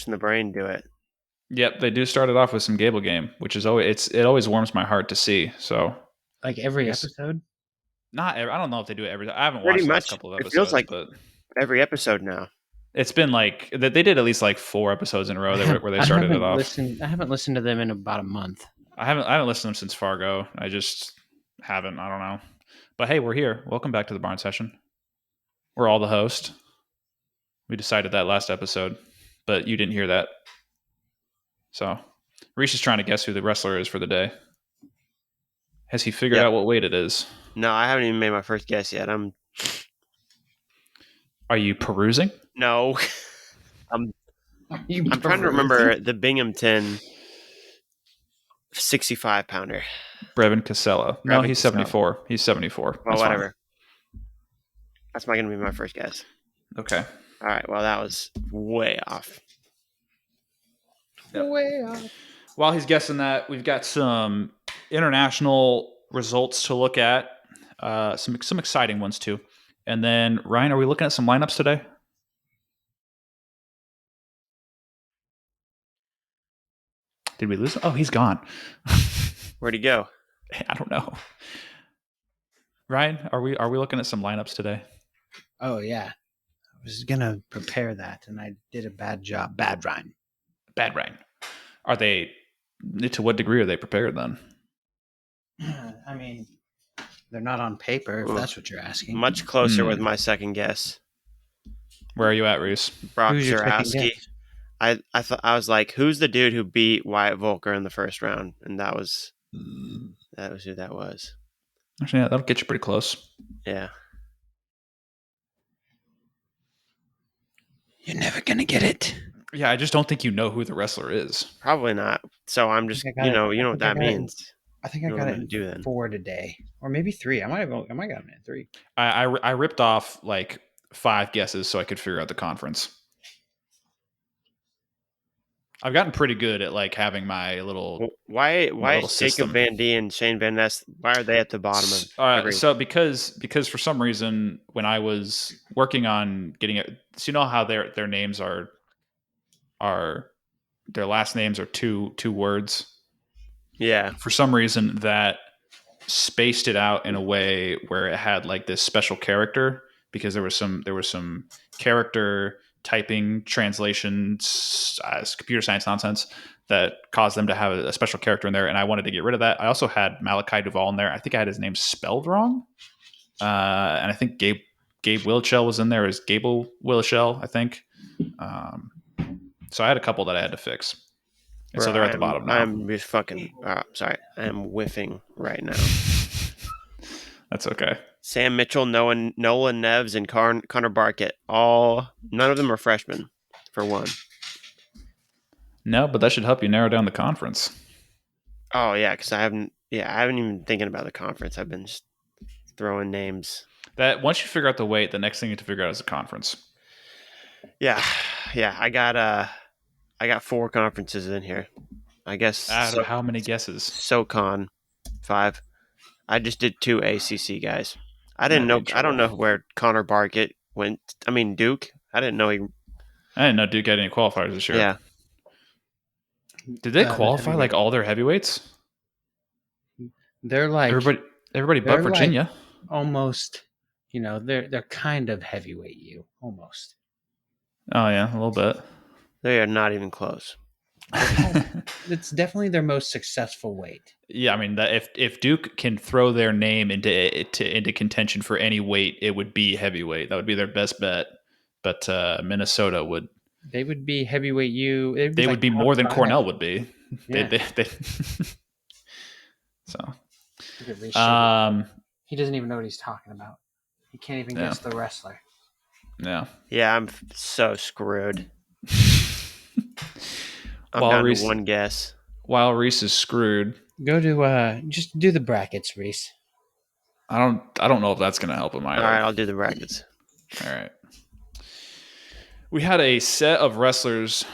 listen to Brain do it. Yep, they do start it off with some Gablegame, which is always it always warms my heart to see. So like every episode. I don't know if they do it every. I haven't Pretty watched the last much. couple of It feels episodes, like but every episode now. it's been like they did at least like 4 episodes in a row where they started it off. I haven't listened to them in about a month. I haven't listened to them since Fargo. I just haven't. I don't know. But hey, we're here. Welcome back to the Barn Session. We're all the host. We decided that last episode, but you didn't hear that. So Reese is trying to guess who the wrestler is for the day. Has he figured out what weight it is? No, I haven't even made my first guess yet. Are you perusing? No. I'm trying to remember the Binghamton 65-pounder. Brevin Casella. No, he's 74. He's 74. Well, whatever. That's not going to be my first guess. Okay. All right. Well, that was way off. Yep. Way off. While he's guessing that, we've got some international results to look at. Some exciting ones, too. And then, Ryan, are we looking at some lineups today? Did we lose him? Oh, he's gone. Where'd he go? I don't know. Ryan, are we looking at some lineups today? Oh, yeah. I was going to prepare that, and I did a bad job. Bad Ryan. Are they, to what degree are they prepared then? I mean, they're not on paper, if that's what you're asking. Much closer with my second guess. Where are you at, Reese? Brock Zarowski. I was like, who's the dude who beat Wyatt Volker in the first round? And that was who that was. Actually, yeah, that'll get you pretty close. Yeah. You're never gonna get it. Yeah, I just don't think you know who the wrestler is. Probably not. So I'm just, you know what that means. I think I got it in 4 today, or maybe 3. I might have got it in 3. I ripped off like 5 guesses so I could figure out the conference. I've gotten pretty good at like having my little. Why is Jacob Van D and Shane Van Ness? Why are they at the bottom of? So because for some reason when I was working on getting it, so you know how their names are their last names are two words. Yeah. For some reason that spaced it out in a way where it had like this special character because there was some character typing translations, computer science nonsense that caused them to have a special character in there, and I wanted to get rid of that. I also had Malachi Duvall in there. I think I had his name spelled wrong, and I think Gabe Wilchell was in there as Gable Wilchell, I think. So I had a couple that I had to fix, and so they're at the bottom now. I'm just fucking sorry. I am whiffing right now. That's okay. Sam Mitchell, Nolan Neves, and Connor Barkett. None of them are freshmen, for one. No, but that should help you narrow down the conference. Oh yeah, because I haven't even been thinking about the conference. I've been just throwing names. That once you figure out the weight, the next thing you have to figure out is the conference. Yeah. I got 4 conferences in here. I guess. Out of how many guesses? SoCon 5. I just did 2 ACC guys. I don't know where Connor Barkett went. I mean Duke. I didn't know Duke had any qualifiers this year. Yeah. Did they qualify like all their heavyweights? They're like everybody but Virginia. Like almost, they're kind of heavyweight you almost. Oh yeah, a little bit. They are not even close. It's definitely their most successful weight. Yeah, I mean, if Duke can throw their name into contention for any weight, it would be heavyweight. That would be their best bet. But Minnesota would. They would be heavyweight U. They would be more than Cornell would be. Yeah. They So. He doesn't even know what he's talking about. He can't even guess the wrestler. Yeah. Yeah, I'm so screwed. I'm down to one guess. While Reese is screwed. Go to just do the brackets, Reese. I don't know if that's going to help him either. All right, I'll do the brackets. All right. We had a set of wrestlers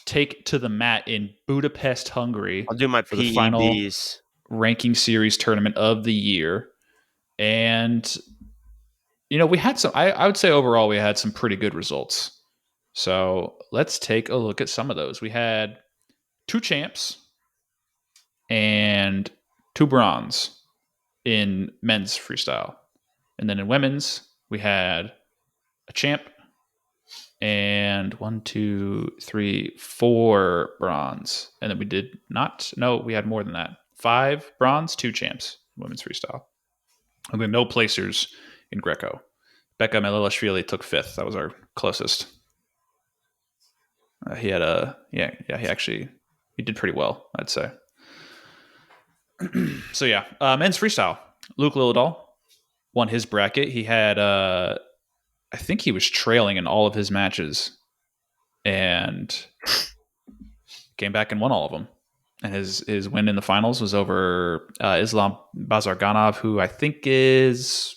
take to the mat in Budapest, Hungary. I'll do my for the final PEDs. ranking series tournament of the year. And we had some I would say overall we had some pretty good results. So let's take a look at some of those. We had 2 champs and 2 bronze in men's freestyle. And then in women's, we had a champ and 1, 2, 3, 4 bronze. And then we had more than that. 5 bronze, 2 champs, women's freestyle. And then no placers in Greco. Becca Melilashvili took 5th. That was our closest. He did pretty well, I'd say. So yeah, men's freestyle. Luke Lillidahl won his bracket. He had, I think he was trailing in all of his matches, and came back and won all of them. And his win in the finals was over Islam Bazarganov, who I think is,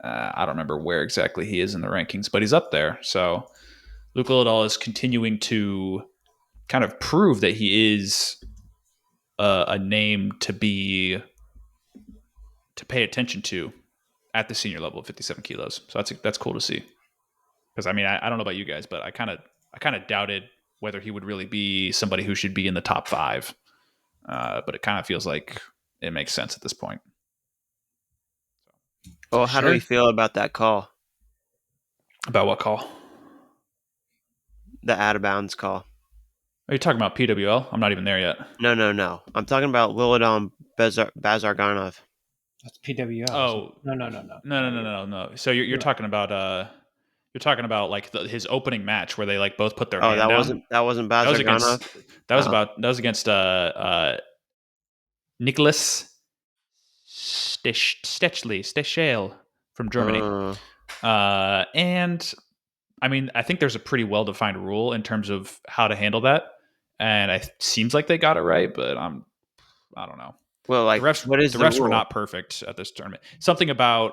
I don't remember where exactly he is in the rankings, but he's up there. So Luke Lillidahl is continuing to kind of prove that he is a name to pay attention to at the senior level of 57 kilos. So that's cool to see. Because I mean, I don't know about you guys, but I kind of doubted whether he would really be somebody who should be in the top 5. But it kind of feels like it makes sense at this point. Well, how do we feel about that call? About what call? The out of bounds call. Are you talking about PWL? I'm not even there yet. No. I'm talking about Lillidahl Bazarganov. That's PWL. Oh no. So you're talking about like his opening match where they like both put their hand down. That wasn't Bazarganov. That was against Nicholas Stechel from Germany. And I mean, I think there's a pretty well-defined rule in terms of how to handle that, and it seems like they got it right, but I don't know. Well, like, the refs were not perfect at this tournament. Something about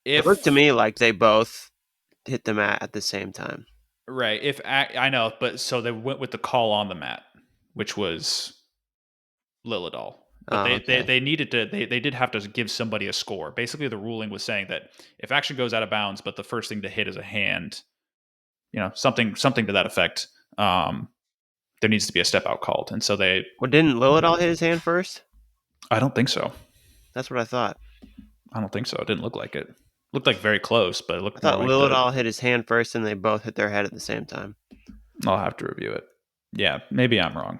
it looked to me like they both hit the mat at the same time. Right. I know, but so they went with the call on the mat, which was Lillidahl. But they needed to. They did have to give somebody a score. Basically, the ruling was saying that if action goes out of bounds, but the first thing to hit is a hand, something to that effect, there needs to be a step out called. And so they. Well, didn't Lillidahl hit his hand first? I don't think so. That's what I thought. I don't think so. It didn't look like it. Looked like very close, but it looked. I thought like Lillidahl hit his hand first, and they both hit their head at the same time. I'll have to review it. Yeah, maybe I'm wrong.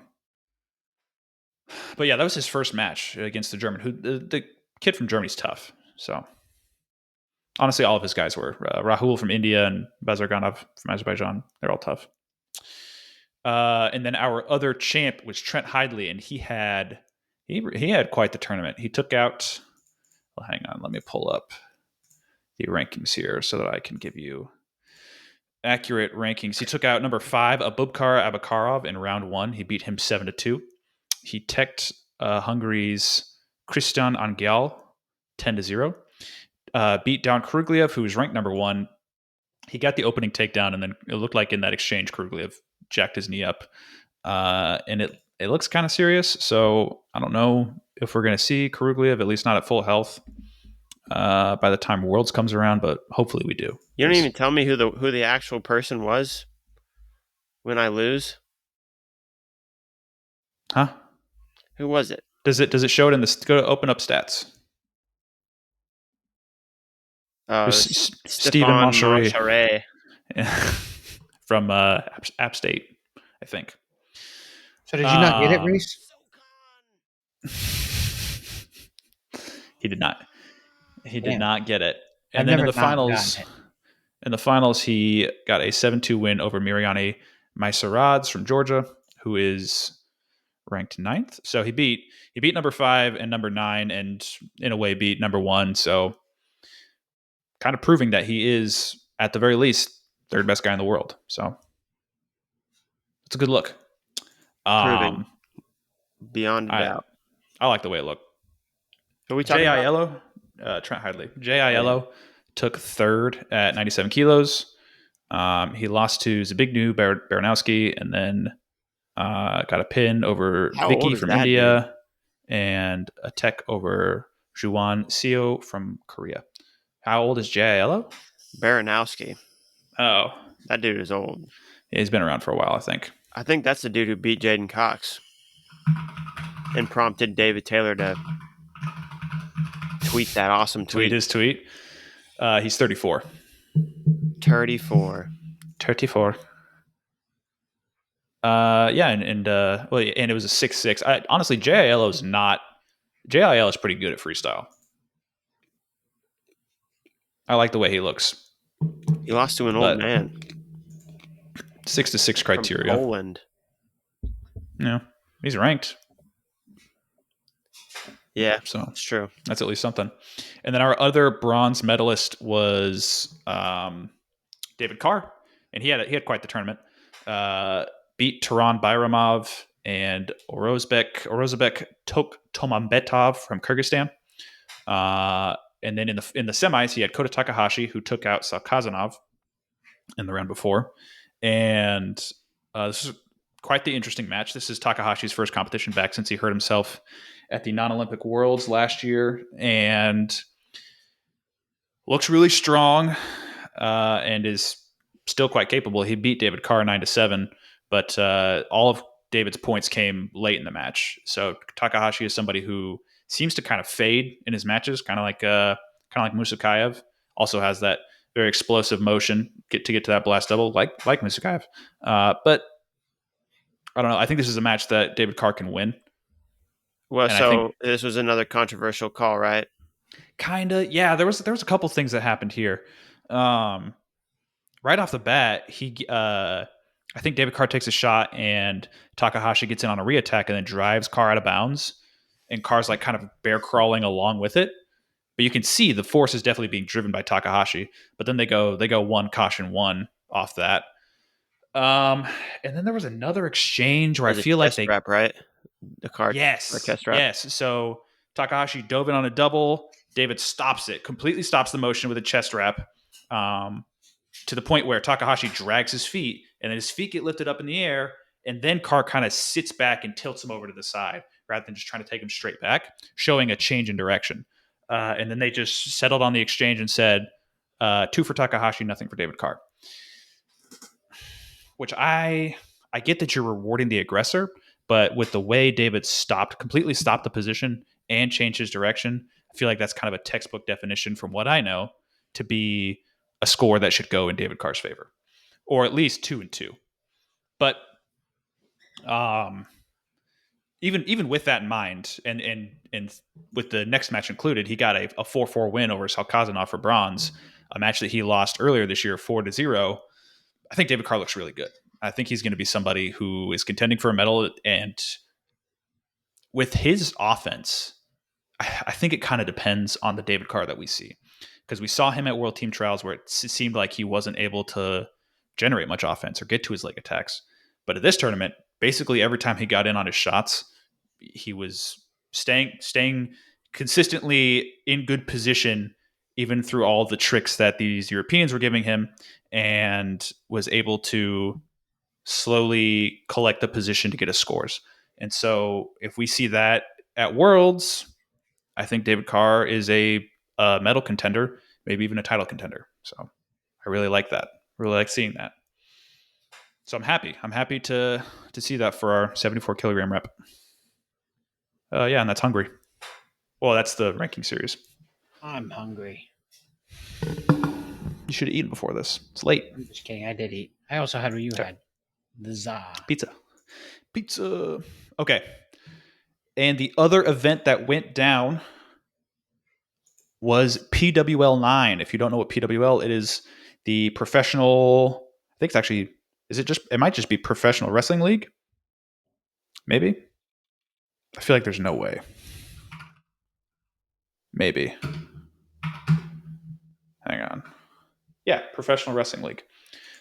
But yeah, that was his first match against the German. Who the kid from Germany's tough. So honestly, all of his guys were. Rahul from India and Bazarganov from Azerbaijan. They're all tough. And then our other champ was Trent Hidley, and he had quite the tournament. He took out. Well, hang on, let me pull up the rankings here so that I can give you accurate rankings. He took out number 5, Abubkar Abakarov in round 1. He beat him 7-2. He teched Hungary's Christian Angyal 10-0. Beat down Krugliev, who was ranked number 1. He got the opening takedown, and then it looked like in that exchange, Krugliev jacked his knee up. And it looks kind of serious, so I don't know if we're going to see Krugliev, at least not at full health, by the time Worlds comes around, but hopefully we do. You don't even tell me who the actual person was when I lose? Huh? Who was it? Does it show it in the go to open up stats? Stephen Moncheret from App State, I think. So did you not get it, Reese? He did not. He did not get it. And I've then in the finals, he got a 7-2 win over Miriani Maisarads from Georgia, who is ranked 9th. So he beat number 5 and number 9, and in a way beat number 1. So kind of proving that he is, at the very least, third best guy in the world. So it's a good look. Proving beyond doubt. I like the way it looked. Are we talking J.I. Yellow? Trent Hidley. J.I. Yellow took 3rd at 97 kilos. He lost to Zbigniew Baranowski, and then got a pin over Vicky from India, and a tech over Juwan Seo from Korea. How old is J.I. Yellow? Baranowski. Oh, That dude is old. yeah, he's been around for a while, I think. I think that's the dude who beat Jaden Cox and prompted David Taylor to tweet that awesome Tweet tweet. his tweet. He's 34. 34. 34. Yeah, and it was a 6'6". Honestly, JIL is not. JIL is pretty good at freestyle. I like the way he looks. He lost to an old man 6-6 criteria. from Poland. Yeah, he's ranked. Yeah, so it's true. That's at least something. And then our other bronze medalist was David Carr, and he had quite the tournament. Beat Taran Bayramov and Orozbek Tomambetov from Kyrgyzstan. And then in the semis, he had Kota Takahashi, who took out Salkazanov in the round before. And this is quite the interesting match. This is Takahashi's first competition back since he hurt himself at the non-Olympic Worlds last year, and looks really strong and is still quite capable. He beat David Carr 9-7, but all of David's points came late in the match. So Takahashi is somebody who seems to kind of fade in his matches, kind of like Musakayev. Also has that very explosive motion to get to that blast double, like Musakayev. But I don't know. I think this is a match that David Carr can win. Well, so this was another controversial call, right? Kinda, yeah. There was a couple things that happened here. Right off the bat, I think David Carr takes a shot and Takahashi gets in on a reattack and then drives Carr out of bounds, and Carr's like kind of bear crawling along with it. But you can see the force is definitely being driven by Takahashi. But then they go one caution one off that. And then there was another exchange where I feel like they wrap, right? The card. Yes. Chest wrap. Yes. So Takahashi dove in on a double. David stops it, completely stops the motion with a chest wrap, to the point where Takahashi drags his feet, and then his feet get lifted up in the air, and then Carr kind of sits back and tilts him over to the side rather than just trying to take him straight back, showing a change in direction. And then they just settled on the exchange and said, 2 for Takahashi, nothing for David Carr. Which I get that you're rewarding the aggressor, but with the way David completely stopped the position and changed his direction, I feel like that's kind of a textbook definition from what I know to be a score that should go in David Carr's favor, or at least 2-2. But even with that in mind, and with the next match included, he got a 4-4 win over Salkazanov for bronze, a match that he lost earlier this year 4-0. I think David Carr looks really good. I think he's going to be somebody who is contending for a medal, and with his offense, I think it kind of depends on the David Carr that we see, because we saw him at World Team Trials where it seemed like he wasn't able to generate much offense or get to his leg attacks. But at this tournament, basically every time he got in on his shots, he was staying consistently in good position, even through all the tricks that these Europeans were giving him, and was able to slowly collect the position to get his scores. And so if we see that at Worlds, I think David Carr is a medal contender, maybe even a title contender. So I really like that. Really like seeing that. So I'm happy. I'm happy to see that for our 74 kilogram rep. Yeah, and that's Hungary. Well, that's the ranking series. I'm hungry. You should have eaten before this. It's late. I'm just kidding. I did eat. I also had what you had. The za. Pizza. Okay. And the other event that went down was PWL 9. If you don't know what PWL, it is the professional, I think it's actually, it might just be Professional Wrestling League? Maybe? I feel like there's no way. Maybe. Hang on. Yeah, Professional Wrestling League.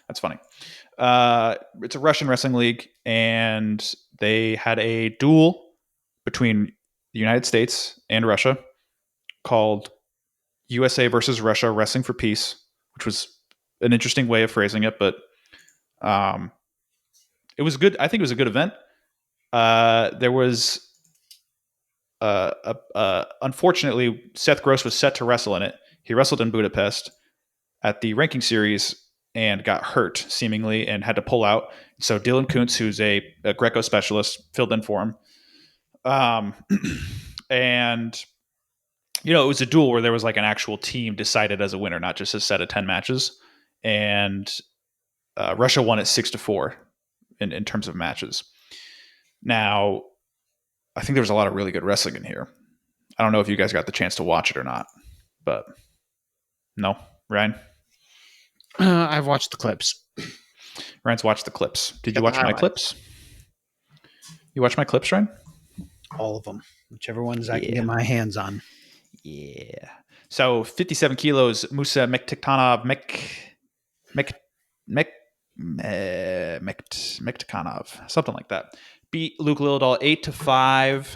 That's funny. It's a Russian wrestling league, and they had a duel between the United States and Russia called USA versus Russia Wrestling for Peace, which was an interesting way of phrasing it, but it was good. I think it was a good event. There was unfortunately, Seth Gross was set to wrestle in it. He wrestled in Budapest. At the ranking series, and got hurt seemingly and had to pull out. So Dylan Kuntz, who's a Greco specialist, filled in for him. And it was a duel where there was like an actual team decided as a winner, not just a set of 10 matches. And Russia won it 6-4 in terms of matches. Now, I think there was a lot of really good wrestling in here. I don't know if you guys got the chance to watch it or not, but no, Ryan? I've watched the clips. Ryan's watched the clips. Did you watch my clips? You watch my clips, Ryan? All of them. Whichever ones I can get my hands on. Yeah. So 57 kilos, Musa Mektiktanov, Mektiktanov, something like that. Beat Luke Lildahl 8-5.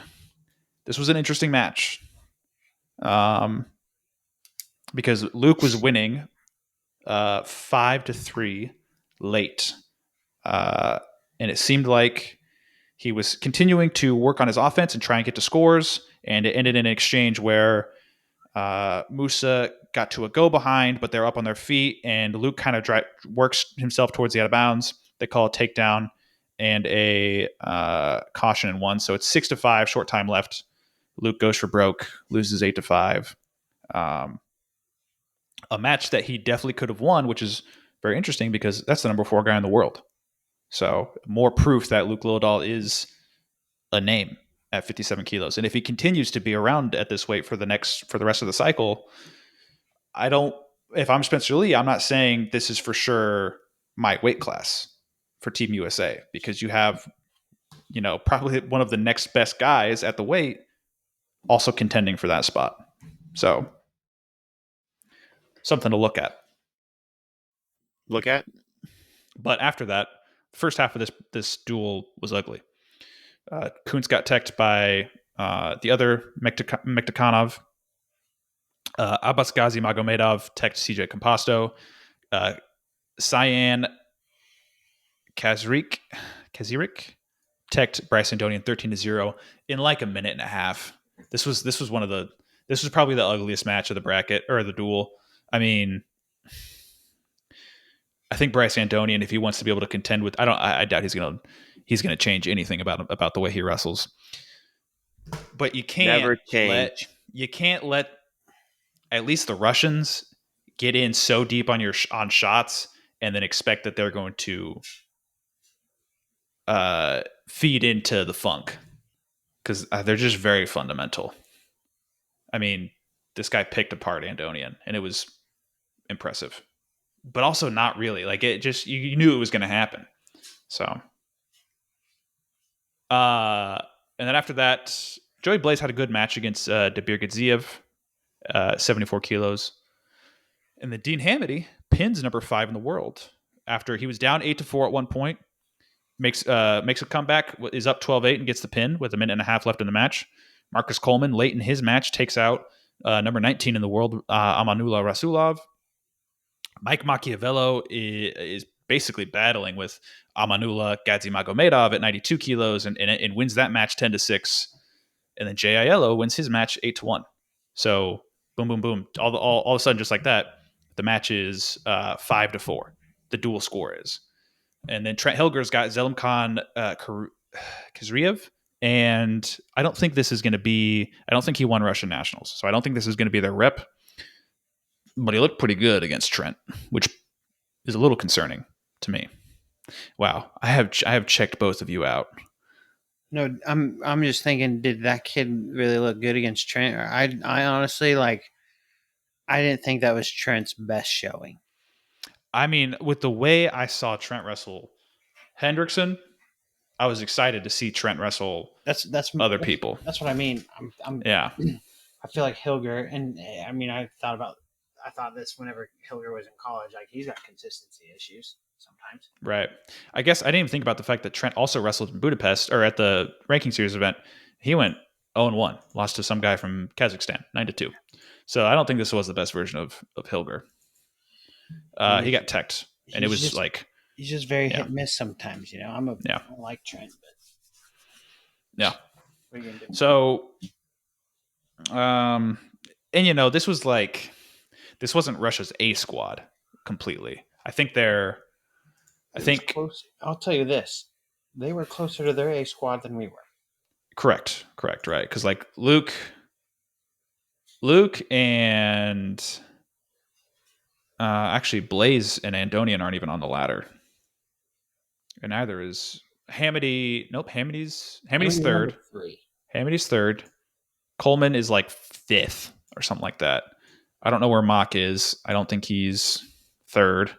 This was an interesting match. Because Luke was winning 5-3 late. And it seemed like he was continuing to work on his offense and try and get to scores. And it ended in an exchange where Musa got to a go behind, but they're up on their feet. And Luke kind of works himself towards the out of bounds. They call a takedown and a caution in one. So it's 6-5, short time left. Luke goes for broke, loses 8-5. A match that he definitely could have won, which is very interesting because that's the number 4 guy in the world. So more proof that Luke Lildahl is a name at 57 kilos. And if he continues to be around at this weight for the rest of the cycle, if I'm Spencer Lee, I'm not saying this is for sure my weight class for Team USA, because you have, probably one of the next best guys at the weight also contending for that spot. So something to look at. But after that, the first half of this duel was ugly. Kuntz got teched by the other Mektiktanov. Abbas Ghazi Magomedov teched CJ Composto. Cyan Kazirik teched Bryce Andonian 13-0 in like a minute and a half. This was probably the ugliest match of the bracket or the duel. I mean, I think Bryce Andonian, if he wants to be able to contend with, I doubt he's gonna change anything about the way he wrestles. But you can't let at least the Russians get in so deep on shots and then expect that they're going to feed into the funk, because they're just very fundamental. I mean, this guy picked apart Andonian, and it was impressive, but also not really. Like, it just, you knew it was going to happen. So, and then after that, Joey Blaze had a good match against Dabir Gadziev, 74 kilos. And then Dean Hamady pins number 5 in the world after he was down 8-4 at one point. Makes a comeback, is up 12-8 and gets the pin with a minute and a half left in the match. Marcus Coleman, late in his match, takes out number 19 in the world, Amanullah Rasulov. Mike Machiavello is basically battling with Amanullah Gadzi Magomedov at 92 kilos and wins that match 10-6. And then Jay Aiello wins his match 8-1. So boom, boom, boom. All of a sudden, just like that, the match is 5-4. The dual score is. And then Trent Hilger's got Zelimkhan Kazriev. And I don't think this is going to be, I don't think he won Russian Nationals. So I don't think this is going to be their rep. But he looked pretty good against Trent, which is a little concerning to me. Wow. I have checked both of you out. No, I'm just thinking, did that kid really look good against Trent? I honestly, I didn't think that was Trent's best showing. I mean, with the way I saw Trent wrestle Hendrickson, I was excited to see Trent wrestle other people. That's what I mean. Yeah. I feel like Hilger, and I mean, I thought this whenever Hilger was in college, he's got consistency issues sometimes. Right. I guess I didn't even think about the fact that Trent also wrestled in Budapest, or at the ranking series event. He went 0-1, lost to some guy from Kazakhstan, 9-2. So I don't think this was the best version of Hilger. He got teched, and it was just, like, he's just very hit and miss sometimes. I don't like Trent, but yeah. So, and this wasn't Russia's A squad completely. I think they're. I think close. I'll tell you this: they were closer to their A squad than we were. correct, right? Because like Luke and actually Blaze and Andonian aren't even on the ladder, and neither is Hamity. Nope, Hamity's third. Hamity's third. Coleman is like fifth or something like that. I don't know where Mock is. I don't think he's third.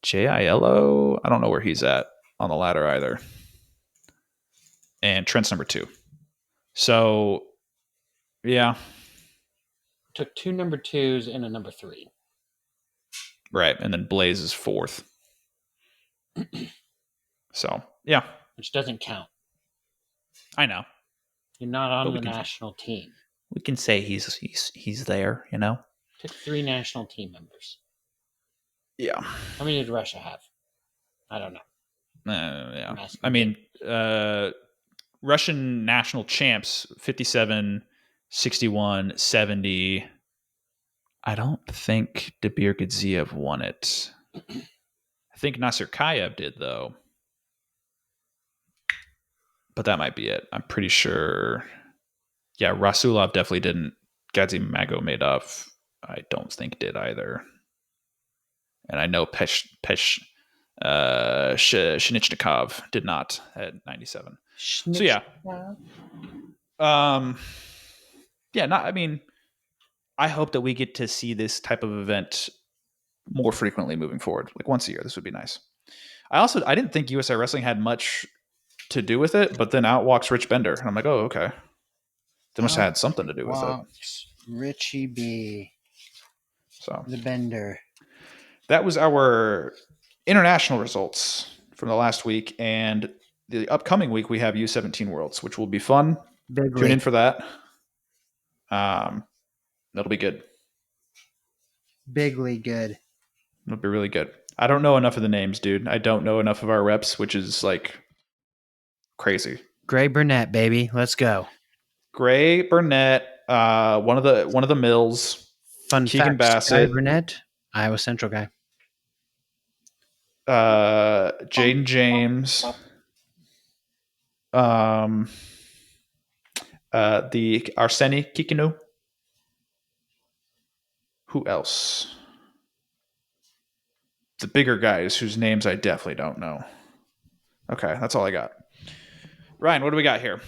JILO, I don't know where he's at on the ladder either. And Trent's number 2. So, yeah. Took 2 number 2s and a number 3. Right. And then Blaze is 4th. So, yeah. Which doesn't count. I know. You're not on the national team. We can say he's there, you know? Took 3 national team members. Yeah. How many did Russia have? I don't know. Yeah. I mean, Russian national champs, 57, 61, 70. I don't think Dabir Gadziev won it. I think Nasser Kayev did, though. But that might be it. I'm pretty sure. Yeah, Rasulov definitely didn't. Gadzi Mago made up. I don't think did either. And I know Shinichnikov did not at 97. So yeah. Yeah, I mean, I hope that we get to see this type of event more frequently moving forward. Like once a year, this would be nice. I didn't think USA Wrestling had much to do with it, but then out walks Rich Bender. And I'm like, oh, okay. They must have had something to do with it. Richie B. So the Bender. That was our international results from the last week. And the upcoming week, we have U17 Worlds, which will be fun. Tune in for that. That'll be good. Bigly good. It'll be really good. I don't know enough of the names, dude. I don't know enough of our reps, which is like crazy. Gray Burnett, baby. Let's go. Gray Burnett, one of the Mills. Fun Keegan fact, Bassett. Gray Burnett, Iowa Central guy. Jaden James. The Arseni Kikinu. Who else? The bigger guys whose names I definitely don't know. Okay, that's all I got. Ryan, what do we got here?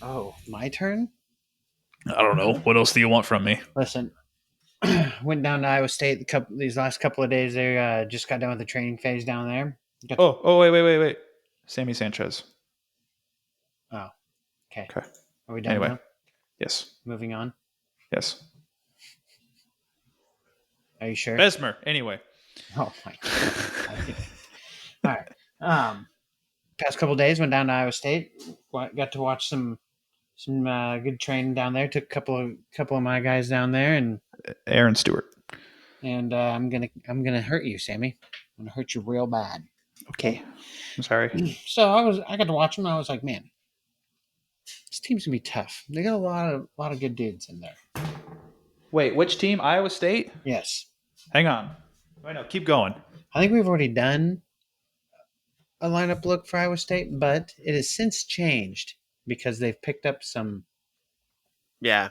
Oh, my turn? I don't know. What else do you want from me? Listen, went down to Iowa State these last couple of days. They just got done with the training phase down there. Wait. Sammy Sanchez. Oh, okay. Okay. Are we done now? Yes. Moving on? Yes. Are you sure? Besmer, anyway. Oh, my God. All right. Past couple of days, went down to Iowa State. Got to watch some good training down there. Took a couple of my guys down there, and Aaron Stewart. And I'm gonna hurt you, Sammy. I'm gonna hurt you real bad. Okay. I'm sorry. So I got to watch them. I was like, man, this team's gonna be tough. They got a lot of good dudes in there. Wait, which team? Iowa State? Yes. Hang on. Wait, no, keep going. I think we've already done a lineup look for Iowa State, but it has since changed because they've picked up some. Yeah,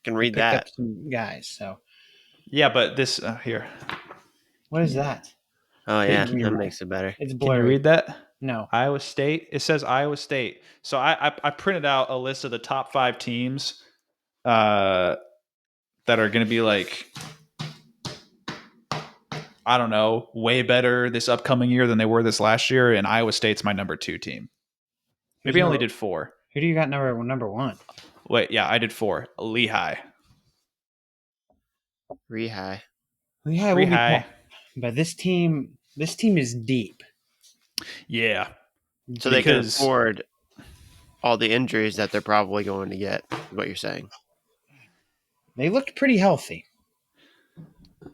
can read that. Up some guys. So. Yeah, but this here. What is that? Oh yeah, that makes it better. It's blurry. Can you read that? No. Iowa State. It says Iowa State. So I printed out a list of the top 5 teams that are going to be like, I don't know, way better this upcoming year than they were this last year. And Iowa State's my number 2 team. Maybe I only did 4. Who do you got number 1? Wait, yeah, I did 4. Lehigh. Lehigh. But this team is deep. Yeah. So they can afford all the injuries that they're probably going to get, is what you're saying. They looked pretty healthy.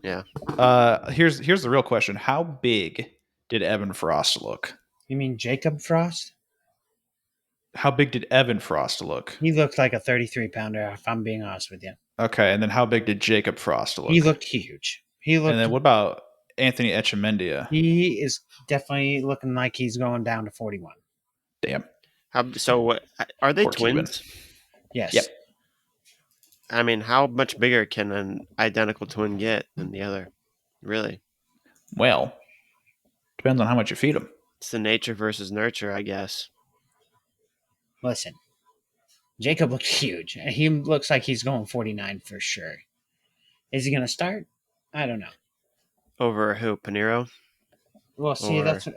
Yeah. Here's the real question. How big did Evan Frost look? You mean Jacob Frost? How big did Evan Frost look? He looked like a 33-pounder, if I'm being honest with you. Okay, and then how big did Jacob Frost look? He looked huge. And then what about Anthony Etchemendia. He is definitely looking like he's going down to 41. Damn. So are they Poor Cuban. twins? Yes. Yep. I mean, how much bigger can an identical twin get than the other? Really? Well, depends on how much you feed them. It's the nature versus nurture, I guess. Listen, Jacob looks huge. He looks like he's going 49 for sure. Is he going to start? I don't know. Over who? Panero? Well, see, Or that's who's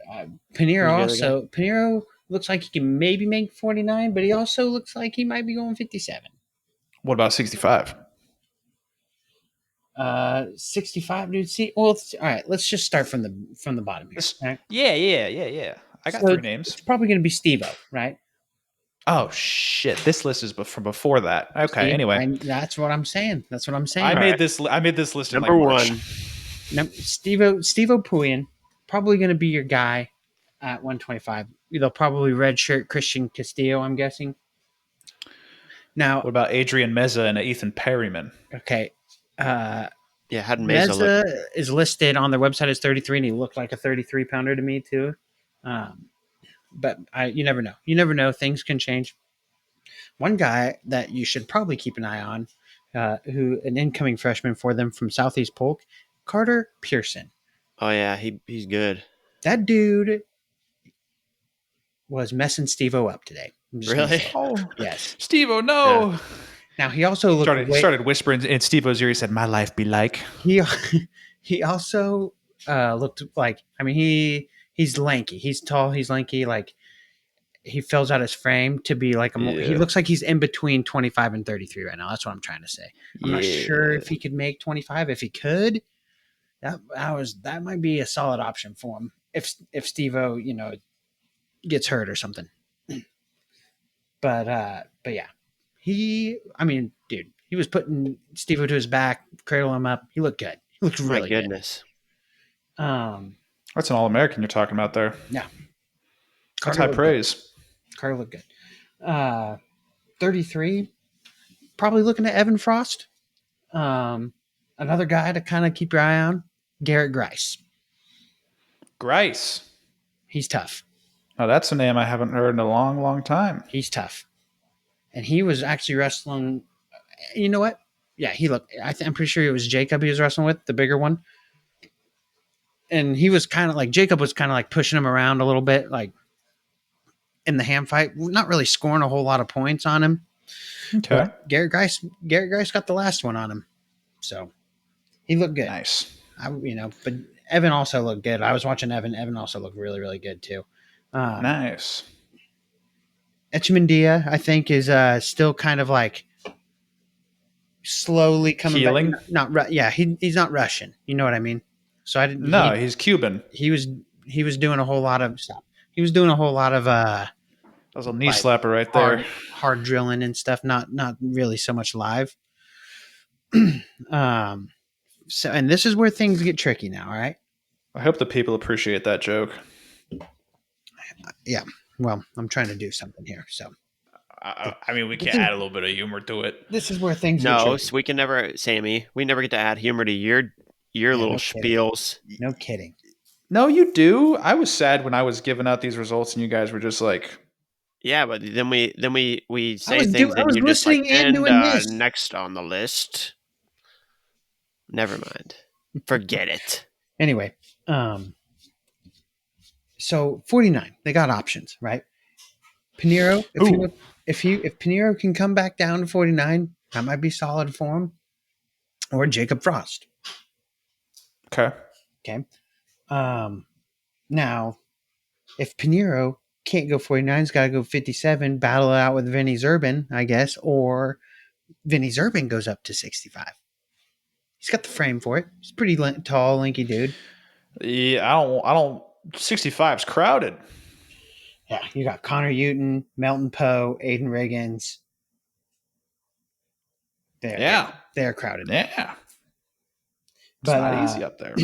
Panero. the other Also, Panero looks like he can maybe make 49, but he also looks like he might be going 57. What about 65? 65, dude. See, well, all right. Let's just start from the bottom here. Right? Yeah. I got three names. It's probably going to be Steve-O, right? Oh shit! This list is from before that. Okay. See, Anyway, that's what I'm saying. That's what I'm saying. I right. made this list number in like March. one. Steve-O Puyen, probably going to be your guy at 125. They'll probably redshirt Christian Castillo, I'm guessing. Now, What about Adrian Meza and Ethan Perryman? okay. Yeah, how'd Meza Meza look? is listed on their website as 33, and he looked like a 33 pounder to me too. But you never know. You never know. Things can change. One guy that you should probably keep an eye on, who an incoming freshman for them from Southeast Polk, Carter Pearson. Oh yeah, he's good. That dude was messing Steve-O up today. Really? Oh yes. Steve-O, no. Yeah. Now he also looked started whispering in Steve-O's ear. He said, "My life be like." He also looked like. I mean, he's lanky. He's tall. He's lanky. Like he fills out his frame to be like he looks like he's in between 25 and 33 right now. That's what I'm trying to say. I'm not sure if he could make 25. If he could, that might be a solid option for him. If Steve-O, gets hurt or something. But yeah. Dude, he was putting Steve-O to his back, cradle him up. He looked good. He looked really good. My goodness. That's an All-American you're talking about there. Yeah. That's high praise. Carter looked good. 33, probably looking at Evan Frost. Another guy to kind of keep your eye on, Garrett Grice. Grice. He's tough. Oh, that's a name I haven't heard in a long, long time. He's tough. And he was actually wrestling. You know what? Yeah, he looked. I'm pretty sure it was Jacob he was wrestling with, the bigger one. And he was kind of like, Jacob was kind of like pushing him around a little bit, like in the ham fight, not really scoring a whole lot of points on him. Okay. But Garrett Grice got the last one on him. So he looked good. Nice. But Evan also looked good. I was watching Evan. Evan also looked really, really good too. Nice. Etchemendia, I think, is still kind of like slowly coming healing. Back. He's not Russian. You know what I mean? So I didn't. No, he's Cuban. He was doing a whole lot of stuff. He was doing a whole lot of that was a knee slapper right there. Hard drilling and stuff. Not really so much live. So, and this is where things get tricky now. All right. I hope the people appreciate that joke. Yeah. Well, I'm trying to do something here. So, I mean, we can add a little bit of humor to it. This is where things get No, tricky. so we can never, Sammy. We never get to add humor to your little spiels. No kidding. No, you do. I was sad when I was giving out these results, and you guys were just like, "Yeah," but then we say things, and you're just like, "And next on the list." Never mind. Forget it. Anyway, so 49, they got options, right? Panero, if Panero can come back down to 49, that might be solid for him. Or Jacob Frost. Okay. Now, if Panero can't go 49, he's got to go 57, battle it out with Vinny Zerban, I guess, or Vinny Zerban goes up to 65. He's got the frame for it. He's a pretty tall, lanky dude. Yeah, I don't. 65's crowded. Yeah, you got Connor Uton, Melton Poe, Aiden Riggins. They're crowded. Yeah. It's But, not easy up there.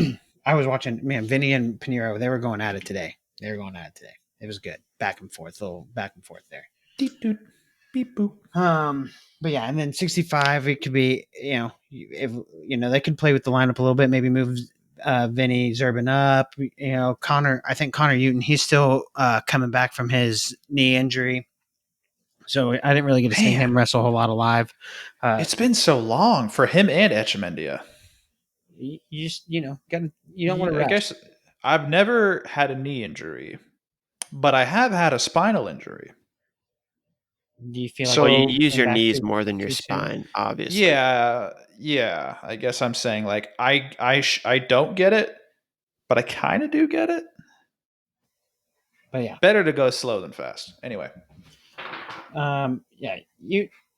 I was watching, Vinny and Panero, they were going at it today. It was good. Back and forth, a little back and forth there. Deep doot, beep boop. But yeah, and then 65, it could be, if they could play with the lineup a little bit, maybe move Vinny Zerbin up. Connor. I think Connor Newton. He's still coming back from his knee injury, so I didn't really get to see him wrestle a whole lot alive. It's been so long for him and Echemendia. You just you don't want to rest. I guess I've never had a knee injury, but I have had a spinal injury. Do you feel like you use your knees more than your spine, obviously? Yeah. I guess I'm saying like I don't get it, but I kind of do get it. But yeah, better to go slow than fast. Anyway, yeah,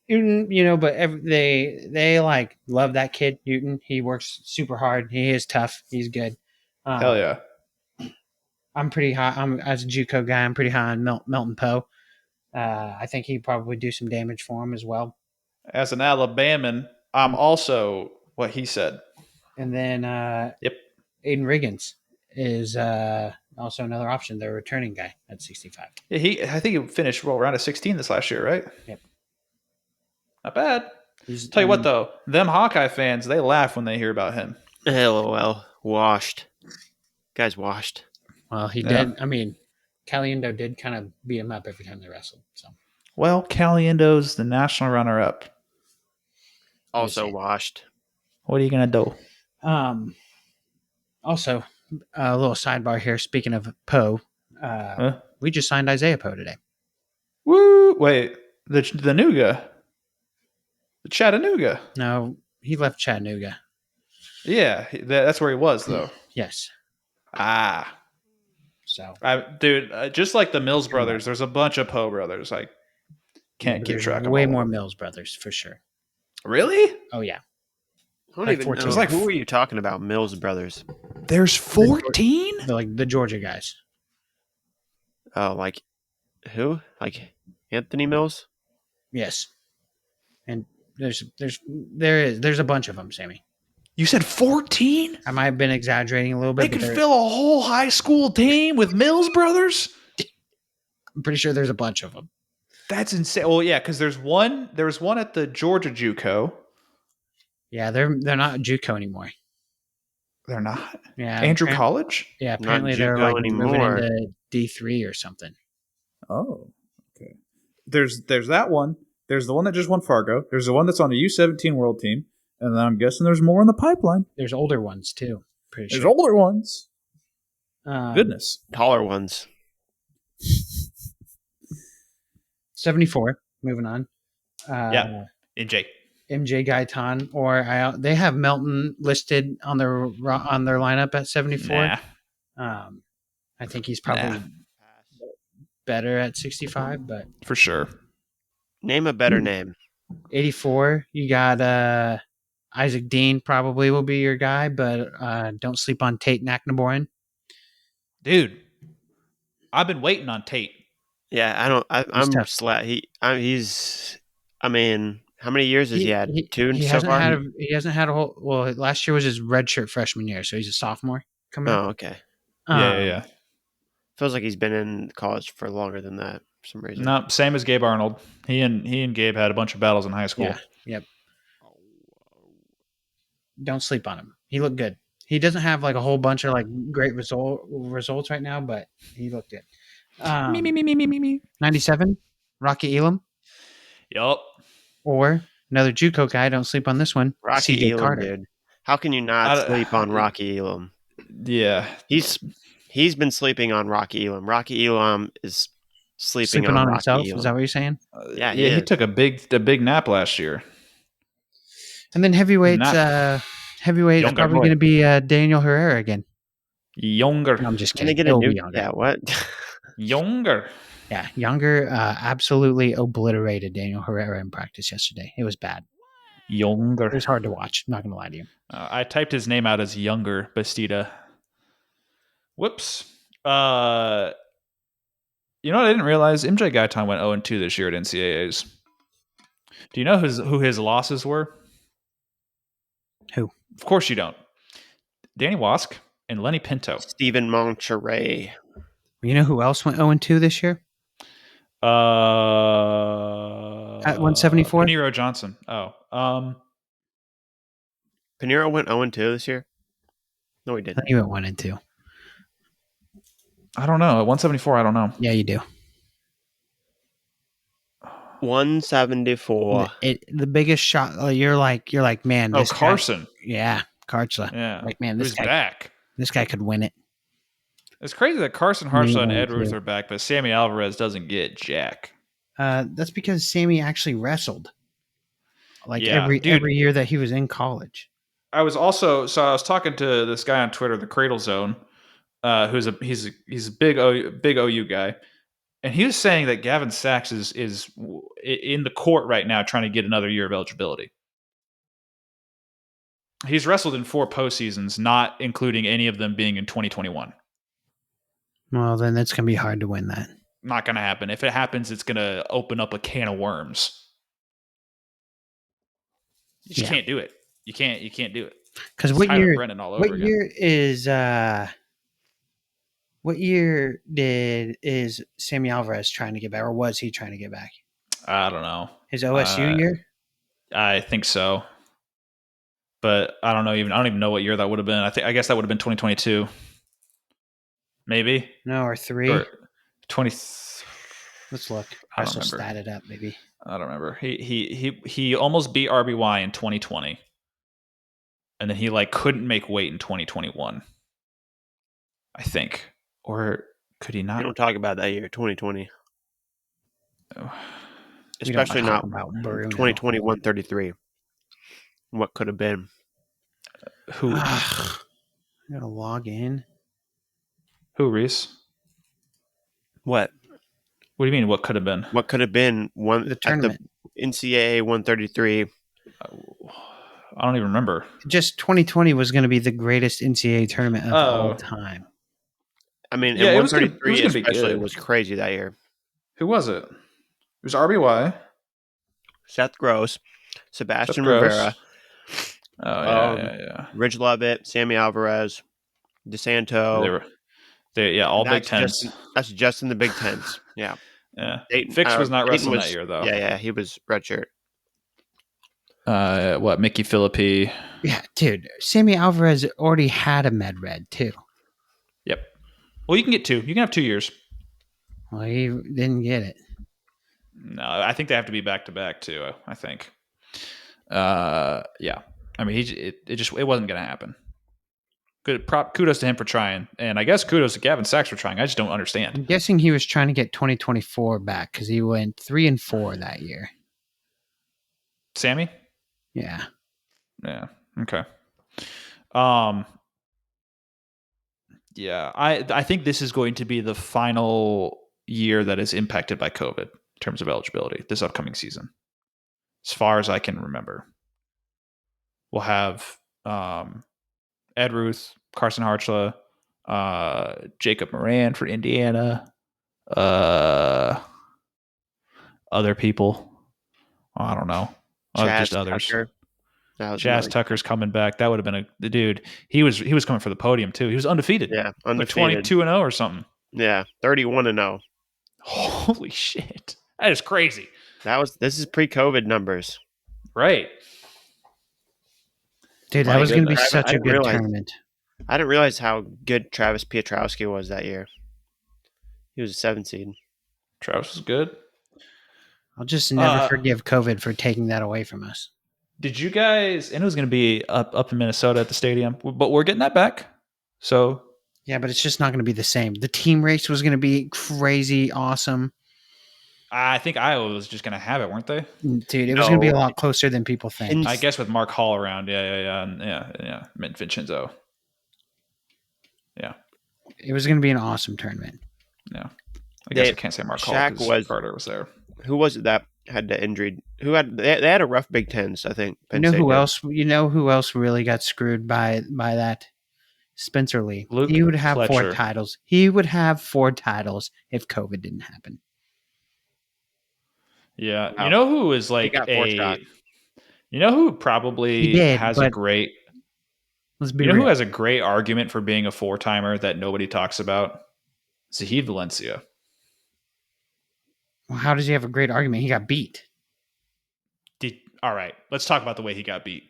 but they like love that kid Newton. He works super hard. He is tough. He's good. Hell yeah. I'm pretty high. As a JUCO guy, I'm pretty high on Melton Poe. I think he'd probably do some damage for him as well. As an Alabaman, I'm also what he said. And then yep, Aiden Riggins is also another option. They're a returning guy at 65. Yeah, I think he finished round of 16 this last year, right? Yep. Not bad. Tell you what, though, them Hawkeye fans, they laugh when they hear about him. LOL. Washed. Guy's washed. Well, he did. I mean, Caliendo did kind of beat him up every time they wrestled. So. Well, Caliendo's the national runner-up. Also washed. What are you going to do? Also, a little sidebar here. Speaking of Poe, we just signed Isaiah Poe today. Woo! Wait, the Nuga? The Chattanooga? No, he left Chattanooga. Yeah, that's where he was, though. Yes. So, dude, just like the Mills brothers, there's a bunch of Poe brothers. I can't keep track of them. Way more Mills brothers for sure. Really? Oh yeah. I don't even know. Who are you talking about? Mills brothers. There's 14? They're like the Georgia guys. Oh, like who? Like Anthony Mills? Yes. And there's a bunch of them, Sammy. You said 14? I might have been exaggerating a little bit. They could fill a whole high school team with Mills brothers? I'm pretty sure there's a bunch of them. That's insane. Well, yeah, because there was one at the Georgia JUCO. Yeah, they're not JUCO anymore. They're not? Yeah. Andrew College? Yeah, apparently they're like moving into D3 or something. Oh, okay. There's that one. There's the one that just won Fargo. There's the one that's on the U17 World Team. And then I'm guessing there's more in the pipeline. There's older ones, too. There's older ones. Goodness. Taller ones. 74. Moving on. Yeah. MJ Gaitan, or they have Melton listed on their lineup at 74. Nah. I think he's probably better at 65, but for sure. Name a better name. 84. You got Isaac Dean probably will be your guy, but don't sleep on Tate Naknaboran. Dude, I've been waiting on Tate. Yeah, I'm slat. He's. I mean, how many years has he had? Two so far. He hasn't had a whole. Well, last year was his redshirt freshman year, so he's a sophomore coming. Oh, okay. Yeah. Feels like he's been in college for longer than that for some reason. No, same as Gabe Arnold. He and Gabe had a bunch of battles in high school. Yeah. Yep. Don't sleep on him. He looked good. He doesn't have like a whole bunch of like great results right now, but he looked good. Me. 97, Rocky Elam. Yup. Or another JUCO guy. Don't sleep on this one. Rocky Elam, Carter. Dude. How can you not sleep on Rocky Elam? Yeah. He's been sleeping on Rocky Elam. Rocky Elam is sleeping on Rocky himself. Elam. Is that what you're saying? Yeah. He took a big nap last year. And then heavyweight is probably going to be Daniel Herrera again. Younger. No, I'm just kidding. Can they get a new? Yeah, what? Younger. Yeah, Younger absolutely obliterated Daniel Herrera in practice yesterday. It was bad. Younger. It was hard to watch. I'm not going to lie to you. I typed his name out as Younger Bastida. Whoops. You know what I didn't realize? MJ Gaitan went 0-2 this year at NCAAs. Do you know who his losses were? Who? Of course you don't. Danny Wask and Lenny Pinto. Stephen Monterey. You know who else went 0-2 this year? At 174? Paniro Johnson. Oh. Paniro went 0-2 this year? No, he didn't. He went 1 and 2. I don't know. At 174, I don't know. Yeah, you do. 174. The biggest shot. You're like, man. This Carson. Guy, Karchla. Yeah. Like, man, this Who's guy back. This guy could win it. It's crazy that Carson Hartzell and Ed Ruth are back, but Sammy Alvarez doesn't get jack. That's because Sammy actually wrestled. Every year that he was in college. I was talking to this guy on Twitter, the Cradle Zone, he's a big OU guy, and he was saying that Gavin Sachs is in the court right now trying to get another year of eligibility. He's wrestled in 4 postseasons, not including any of them being in 2021. Well, then it's going to be hard to win that. Not going to happen. If it happens, it's going to open up a can of worms. You just can't do it. You can't do it. Because what year is Sammy Alvarez trying to get back, or was he trying to get back? I don't know. His OSU year? I think so. But I don't even know what year that would have been. I guess that would have been 2022. Maybe. No, or 3. Or 20. Let's look. I don't remember. Stat it up, maybe. I don't remember. He almost beat RBY in 2020. And then he couldn't make weight in 2021. I think. Or could he not? We don't talk about that year, 2020. Oh. Especially not about 2020 133. What could have been? Who? I gotta log in. Who, Reese? What? What do you mean? What could have been? What could have been the tournament? At the NCAA 133. I don't even remember. Just 2020 was going to be the greatest NCAA tournament of all time. I mean, yeah, 133 especially was crazy that year. Who was it? It was RBY. Seth Gross, Sebastian Rivera. Oh, yeah. Ridge Lovett, Sammy Alvarez, DeSanto. All Big Tens. That's just in the Big Tens. Yeah. Yeah. Fix was not wrestling that year, though. Yeah, he was redshirt. Mickey Philippi? Yeah, dude. Sammy Alvarez already had a med red, too. Yep. Well, you can get 2. You can have 2 years. Well, he didn't get it. No, I think they have to be back-to-back, too, I think. Yeah. I mean, it wasn't going to happen. Kudos to him for trying, and I guess kudos to Gavin Sachs for trying. I just don't understand. I'm guessing he was trying to get 2024 back because he went 3-4 that year. Sammy? Yeah. Yeah. Okay. Yeah, I think this is going to be the final year that is impacted by COVID in terms of eligibility this upcoming season, as far as I can remember. We'll have Ed Ruth, Carson Hartzell, Jacob Moran for Indiana, other people. I don't know. Just others. Tucker. Jazz Tucker's coming back. That would have been the dude. He was coming for the podium too. He was undefeated. Yeah, undefeated. 22-0 or something. Yeah, 31-0. Holy shit. That is crazy. This is pre-COVID numbers. Right. Dude, that was going to be such a good tournament. I didn't realize how good Travis Piotrowski was that year. He was a 7 seed. Travis was good. I'll just never forgive COVID for taking that away from us. Did you guys? And it was going to be up in Minnesota at the stadium, but we're getting that back. So yeah, but it's just not going to be the same. The team race was going to be crazy, awesome. I think Iowa was just going to have it, weren't they? Dude, it was going to be a lot closer than people think. I guess with Mark Hall around, yeah, Mint Vincenzo. Yeah, it was going to be an awesome tournament. Yeah, I guess I can't say Mark Hall because Carter was there. Who was it that had the injury? They had a rough Big Tens, I think. You know who else really got screwed by that? Spencer Lee. He would have Fletcher. 4 titles. He would have 4 titles if COVID didn't happen. Yeah, wow. You know who is like you know who probably has a great. Who has a great argument for being a 4-timer that nobody talks about? Zahid Valencia. Well, how does he have a great argument? He got beat. All right, let's talk about the way he got beat.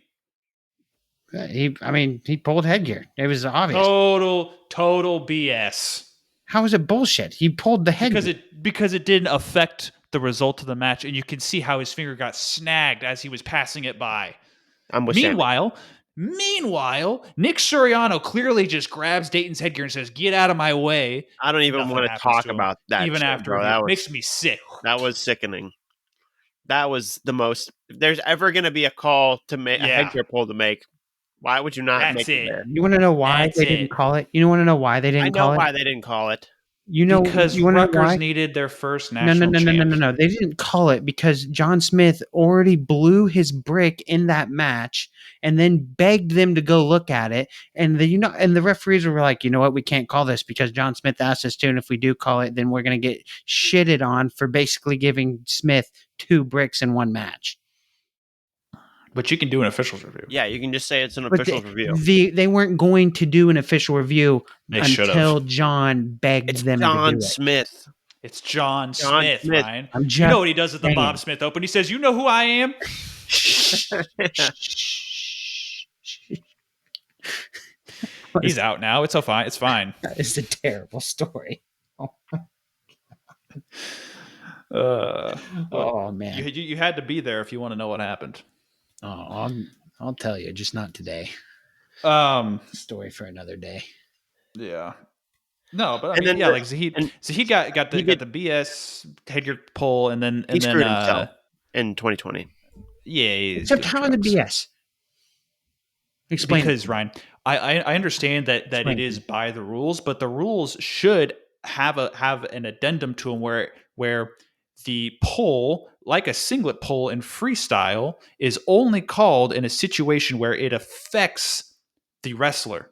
He pulled headgear. It was obvious. Total BS. How is it bullshit? He pulled the headgear. Because it didn't affect the result of the match, and you can see how his finger got snagged as he was passing it by. Meanwhile, Nick Suriano clearly just grabs Dayton's headgear and says, "Get out of my way." I don't even want to talk about that. Even after it makes me sick. That was sickening. That was the most. If there's ever going to be a call to make a headgear pull to make, why would you not make it there? You want to know why they didn't call it? You want to know why they didn't call it? I know why they didn't call it. Because Rutgers needed their first national champ. No. They didn't call it because John Smith already blew his brick in that match and then begged them to go look at it. And the referees were like, you know what, we can't call this because John Smith asked us to. And if we do call it, then we're going to get shitted on for basically giving Smith 2 bricks in one match. But you can do an officials review. Yeah, you can just say it's an officials review. They weren't going to do an official review until John begged them to do it. It's John Smith, Ryan. You know what he does at the Bob Smith Open? He says, "You know who I am?" He's out now. It's fine. It's fine. That is a terrible story. Oh man! You had to be there if you want to know what happened. Oh, I'll tell you, just not today. Story for another day. Yeah. No, but I mean, Zahid got the BS headgear pull, and then he screwed himself in 2020. Yeah. Except how in the BS? Explain. Because Ryan, I understand that it is by the rules, but the rules should have an addendum to them where the pull, like a singlet pull in freestyle, is only called in a situation where it affects the wrestler.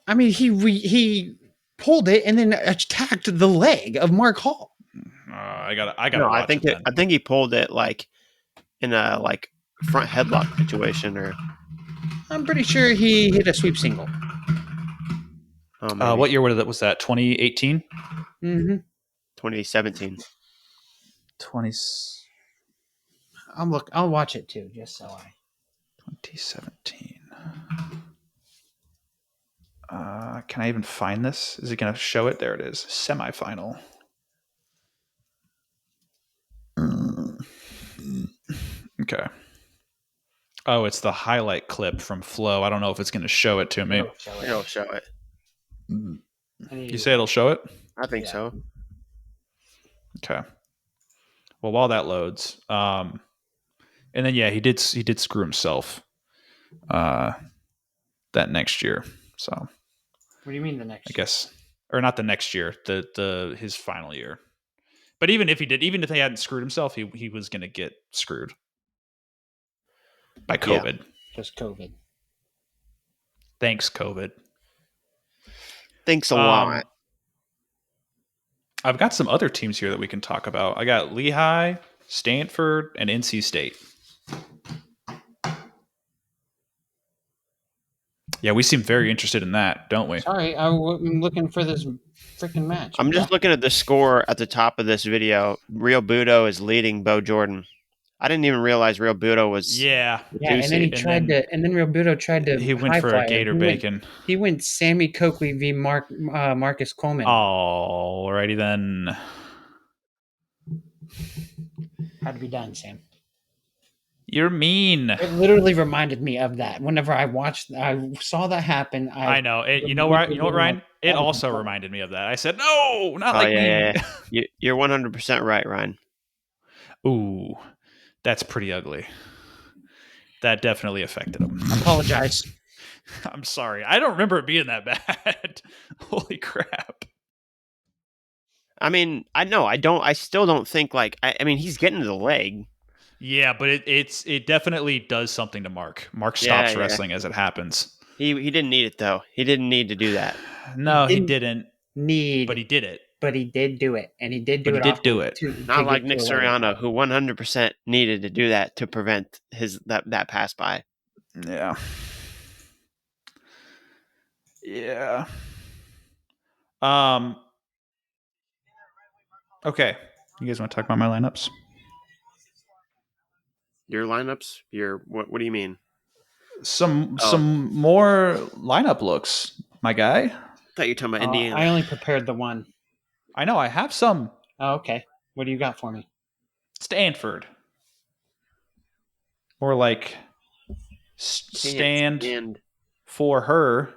I mean, he pulled it and then attacked the leg of Mark Hall. I got. No, I think he pulled it like in a front headlock situation, or I'm pretty sure he hit a sweep single. What year was that? 2018. Mm-hmm. 2017. I'll watch it too, just so 2017. Can I even find this? Is it going to show it? There it is. Semifinal. Okay. Oh, it's the highlight clip from Flow. I don't know if it's going to show it to me. It'll show it. You say it'll show it? I think so. Okay. Well, while that loads, and then he did screw himself that next year. So what do you mean the next year? I guess, or not the next year, his final year. But even if he hadn't screwed himself, he was going to get screwed by COVID. Yeah, just COVID. Thanks, COVID. Thanks a lot. I've got some other teams here that we can talk about. I got Lehigh, Stanford, and NC State. Yeah, we seem very interested in that, don't we? Sorry, I'm looking for this freaking match. I'm just looking at the score at the top of this video. Real Budo is leading Bo Jordan. I didn't even realize Real Budo was. Yeah, and then and then Real Budo tried to. He went for a Gator Bacon. He went Sammy Coakley v. Marcus Coleman. Alrighty then. Had to be done, Sam. You're mean. It literally reminded me of that. Whenever I saw that happen. I know it. You know what, Ryan? It also reminded me of that. I said, no, not like me. Yeah. You're 100% right, Ryan. Ooh. That's pretty ugly. That definitely affected him. I apologize. I'm sorry. I don't remember it being that bad. Holy crap. I mean, I still don't think I mean, he's getting to the leg. Yeah, but it definitely does something to Mark. Mark stops wrestling as it happens. He didn't need it though. He didn't need to do that. No, he didn't. But he did it. But he did do it, and he did do it. Not like Nick Suriano, who 100% needed to do that to prevent that pass by. Yeah. Yeah. Okay. You guys want to talk about my lineups? Your lineups? What do you mean? some more lineup looks, my guy. I thought you were talking about Indiana. I only prepared the one. I know. I have some. Oh, okay. What do you got for me? Stanford. Or like stand for her.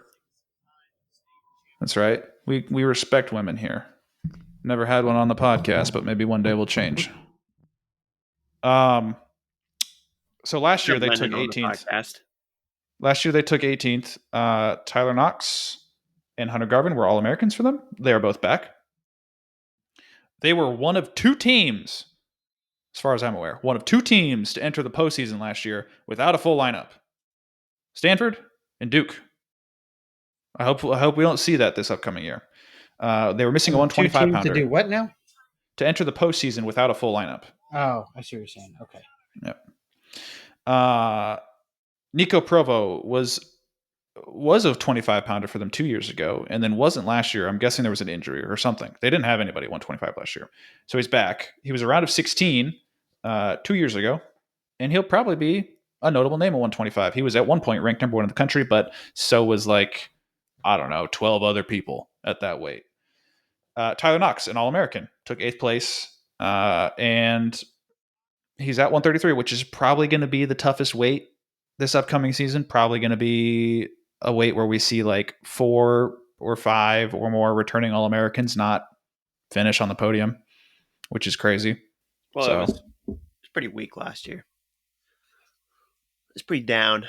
That's right. We respect women here. Never had one on the podcast, but maybe one day we'll change. So last year they took 18th. Last year they took 18th. Tyler Knox and Hunter Garvin were All-Americans for them. They are both back. They were one of two teams, as far as I'm aware, one of two teams to enter the postseason last year without a full lineup. Stanford and Duke. I hope we don't see that this upcoming year. They were missing a 125-pounder. To do what now? To enter the postseason without a full lineup. Oh, I see what you're saying. Okay. Yep. Nico Provo was a 25-pounder for them 2 years ago, and then wasn't last year. I'm guessing there was an injury or something. They didn't have anybody at 125 last year. So he's back. He was a round of 16 2 years ago, and he'll probably be a notable name at 125. He was at one point ranked number 1 in the country, but so was 12 other people at that weight. Tyler Knox, an All-American, took 8th place, and he's at 133, which is probably going to be the toughest weight this upcoming season. Probably going to be a weight where we see 4 or 5 or more returning All-Americans not finish on the podium, which is crazy. Well, it was pretty weak last year. It's pretty down.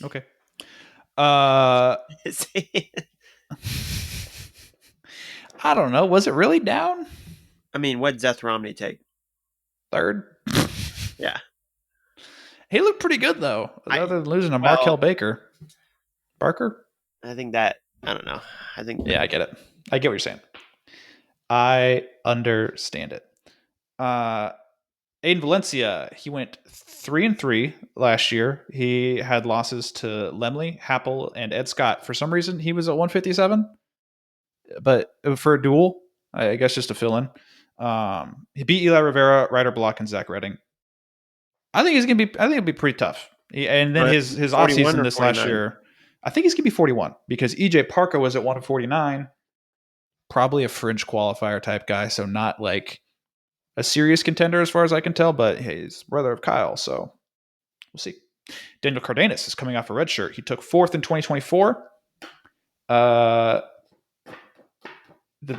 Okay. I don't know. Was it really down? I mean, what did Seth Romney take? 3rd. Yeah. He looked pretty good, though, other than losing to Markel Barker? I think that, I don't know. Yeah, I get it. I get what you're saying. I understand it. Aiden Valencia, he went 3-3 last year. He had losses to Lemley, Happel, and Ed Scott. For some reason, he was at 157. But for a duel, I guess just to fill in. He beat Eli Rivera, Ryder Block, and Zach Redding. I think it'll be pretty tough. And then his offseason this last year, I think he's gonna be 41 because EJ Parker was at 149, probably a fringe qualifier type guy, so not a serious contender as far as I can tell, but hey, he's brother of Kyle, so we'll see. Daniel Cardenas is coming off a red shirt. He took 4th in 2024.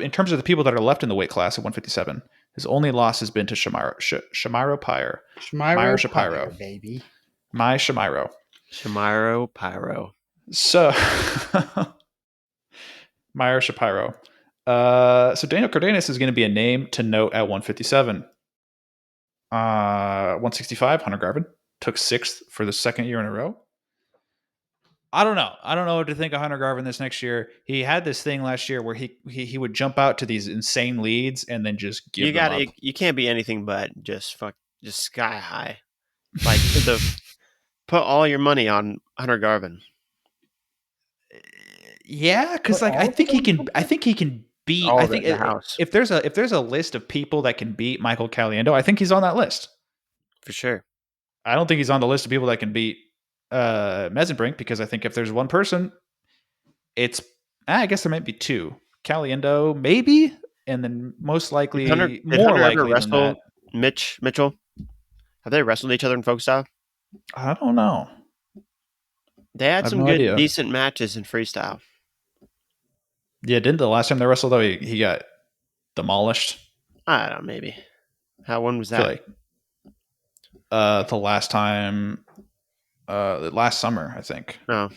In terms of the people that are left in the weight class at 157, his only loss has been to Shamiro Pyre. Shamiro Shapiro, baby. My Shamiro. Shamiro Pyro. So, Meyer Shapiro. So Daniel Cardenas is going to be a name to note at 157. 165, Hunter Garvin took 6th for the 2nd year in a row. I don't know. I don't know what to think of Hunter Garvin this next year. He had this thing last year where he would jump out to these insane leads and then just give them up. You can't be anything but just sky high. Put all your money on Hunter Garvin. Yeah, because I think he can beat. I think if there's a list of people that can beat Michael Caliendo, I think he's on that list for sure. I don't think he's on the list of people that can beat Mesenbrink, because I think if there's one person, it's I guess there might be 2. Caliendo maybe, and then most likely did Hunter ever wrestle Mitchell? Have they wrestled each other in folk style? I don't know. They had some decent matches in freestyle. Yeah, didn't the last time they wrestled though he got demolished? I don't know, maybe. When was that? The last time, last summer, I think. Oh,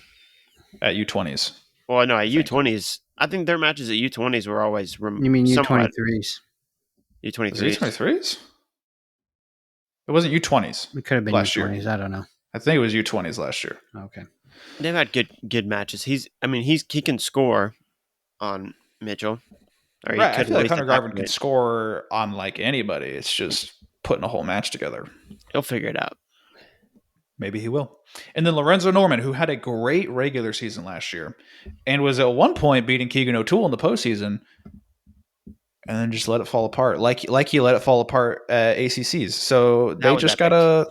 at U20s. Well, no, at U20s. I think their matches at U20s were always. You mean U23s? U23s. U23s. It wasn't U20s. It could have been last U20s. Year. I don't know. I think it was U20s last year. Okay. They've had good matches. He can score on Mitchell. Or right. I feel like Hunter Garvin can score on anybody. It's just putting a whole match together. He'll figure it out. Maybe he will. And then Lorenzo Norman, who had a great regular season last year and was at one point beating Keegan O'Toole in the postseason, and then just let it fall apart, like he let it fall apart at ACCs. So they just gotta.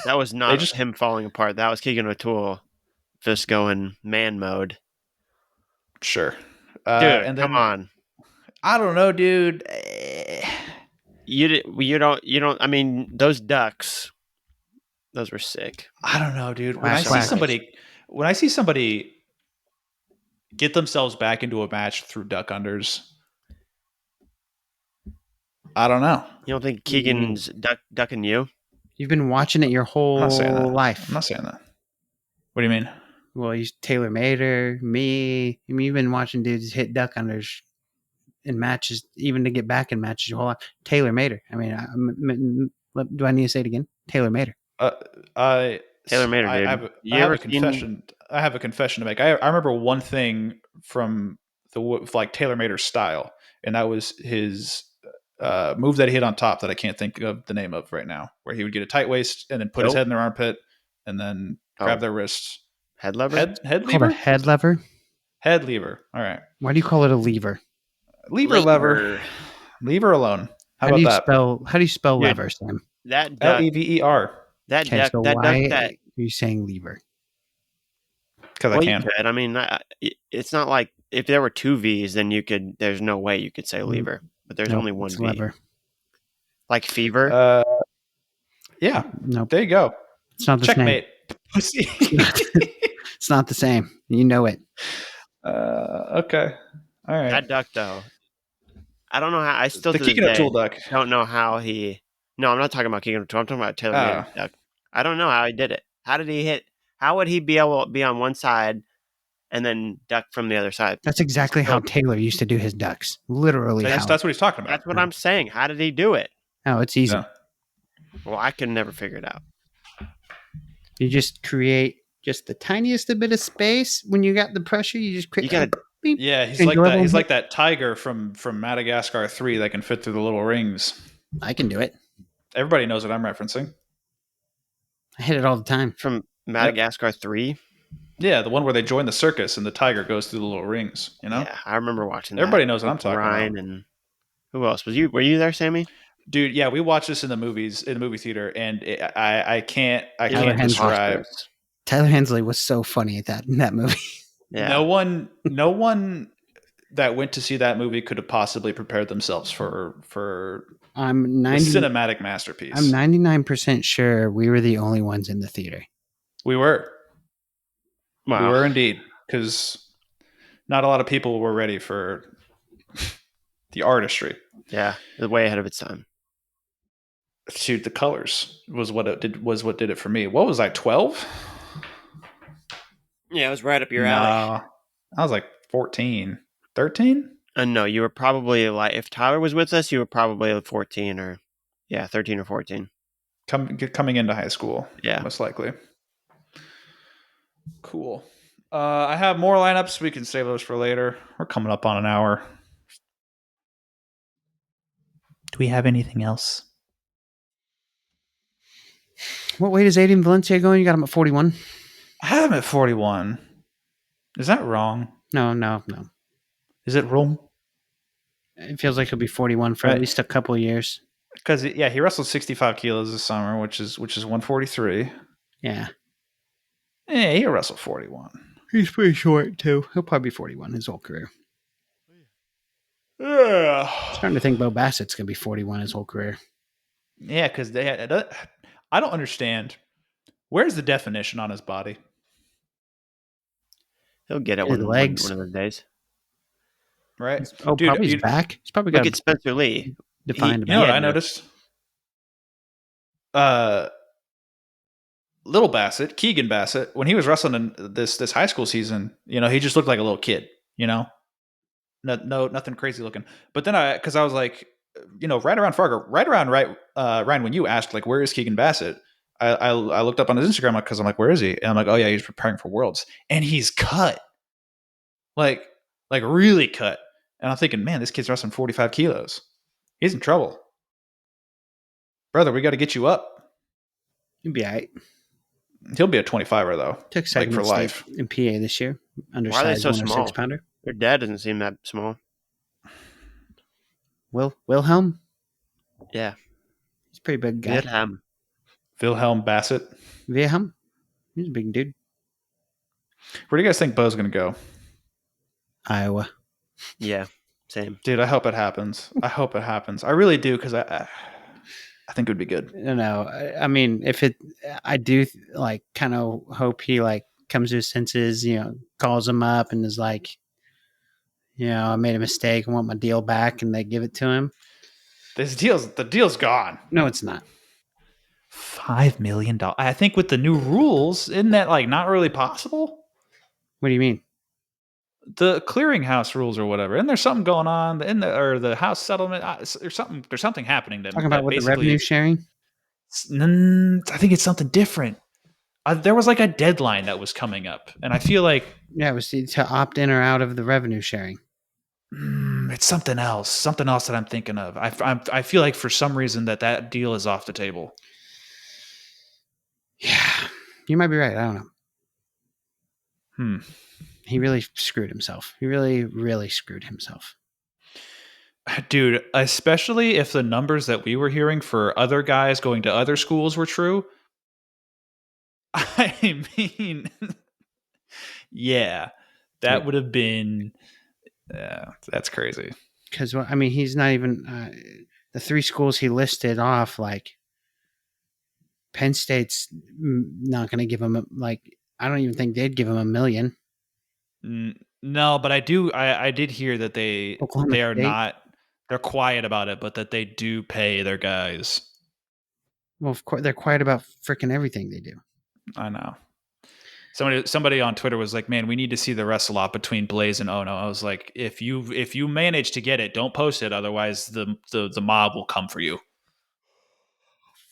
That was not him falling apart. That was Keegan O'Toole just going man mode. Sure. Dude, and then, come on. I don't know, dude. You don't. I mean, those ducks. Those were sick. I don't know, dude. When I see somebody get themselves back into a match through duck unders, I don't know. You don't think Keegan's ducking you? You've been watching it your whole life. I'm not saying that. What do you mean? Well, he's Taylor Mater, me. I mean, you've been watching dudes hit duck unders in matches, even to get back in matches your whole life. Taylor Mater. I mean, do I need to say it again? Taylor Mater. Taylor Mater, dude. I have a confession to make. I remember one thing from the Taylor Mater's style, and that was his move that he hit on top that I can't think of the name of right now, where he would get a tight waist and then put his head in their armpit and then grab their wrists. Head lever? Head lever? Head lever? Head lever. All right. Why do you call it a lever? Lever. Lever alone. How do you spell lever, Sam? That duck, Lever. That duck. So that why duck. Are you saying lever? Because I can. I mean, it's not like if there were two V's, then you could. There's no way you could say lever, but there's only one V. Lever. Like fever. Yeah. No. There you go. It's not the Checkmate. same. It's not the same. You know it. Okay. All right. That duck, though. I don't know how. I still the Keegan O'Toole duck. Don't know how he. No, I'm not talking about Keegan O'Toole. I'm talking about Taylor Mater duck. I don't know how he did it. How did he hit? How would he be able to be on one side and then duck from the other side? That's exactly how Taylor used to do his ducks. Literally. That's what he's talking about. That's what I'm saying. How did he do it? Oh, it's easy. Yeah. Well, I could never figure it out. You just create just the tiniest bit of space. When you got the pressure, you just create. Yeah, he's like that. He's like that tiger from Madagascar 3 that can fit through the little rings. I can do it. Everybody knows what I'm referencing. I hit it all the time. From Madagascar 3? Yeah, the one where they join the circus and the tiger goes through the little rings, you know? Yeah, I remember watching that. Everybody knows what I'm talking Ryan about. And who else? Were you there, Sammy? Dude, yeah, we watched this in the movie theater, and I can't describe. Tyler Hensley was so funny in that movie. Yeah. No one that went to see that movie could have possibly prepared themselves for a cinematic masterpiece. I'm 99% sure we were the only ones in the theater. We were. Wow. We were indeed, because not a lot of people were ready for the artistry. Yeah, it was way ahead of its time. Shoot, the colors was what did it for me. What was I, 12? Yeah, it was right up your alley. I was like 14, 13. No, you were probably like, if Tyler was with us, you were probably 14 or 13 or 14. Coming into high school, most likely. Cool. I have more lineups. We can save those for later. We're coming up on an hour. Do we have anything else? What weight is Aiden Valencia going? You got him at 41? I have him at 41. Is that wrong? No. Is it wrong? It feels like he'll be 41 for at least a couple of years. Because he wrestled 65 kilos this summer, which is 143. Yeah. Yeah, he'll wrestle 41. He's pretty short too. He'll probably be 41 his whole career. Yeah. I'm starting to think Bo Bassett's gonna be 41 his whole career. Yeah, because I don't understand. Where's the definition on his body? He'll get it one of those days. Right? Dude, probably his back. He's probably got Spencer Lee. Defined. You know what I noticed? Little Bassett, Keegan Bassett, when he was wrestling in this high school season, he just looked like a little kid, No, nothing crazy looking. But then because I was like, right around Fargo, Ryan, when you asked, like, where is Keegan Bassett? I looked up on his Instagram because I'm like, where is he? And I'm like, oh yeah, he's preparing for Worlds, and he's cut, like really cut. And I'm thinking, man, this kid's wrestling 45 kilos. He's in trouble, brother. We got to get you up. He'll be all right. He'll be a 25er though. Took second for life in PA this year. Why are they so small? 6-pounder. Their dad doesn't seem that small. Wilhelm? Yeah. He's a pretty big guy. Wilhelm. Wilhelm Bassett. Wilhelm. He's a big dude. Where do you guys think Bo's going to go? Iowa. Yeah, same. Dude, I hope it happens. I hope it happens. I really do, because I think it would be good. No, I mean, I do like kind of hope he like comes to his senses, calls him up and is like, I made a mistake. I want my deal back, and they give it to him. The deal's gone. No, it's not. $5 million. I think with the new rules, isn't that like not really possible? What do you mean? The clearinghouse rules or whatever, and there's something going on or the house settlement. There's something happening. Talking about with the revenue sharing. I think it's something different. There was like a deadline that was coming up, and I feel like it was to opt in or out of the revenue sharing. It's something else that I'm thinking of. I feel like for some reason that deal is off the table. Yeah, you might be right. I don't know. He really screwed himself. He really, really screwed himself. Dude, especially if the numbers that we were hearing for other guys going to other schools were true. I mean, yeah, that would have been, that's crazy. Because, I mean, he's not even, the 3 schools he listed off, like, Penn State's not going to give him, I don't even think they'd give him $1 million. No, but I did hear that they are not, they're quiet about it, but that they do pay their guys. Well, of course, they're quiet about freaking everything they do. I know. Somebody on Twitter was like, "Man, we need to see the wrestle off between Blaze and Ono." I was like, "If you manage to get it, don't post it. Otherwise, the mob will come for you."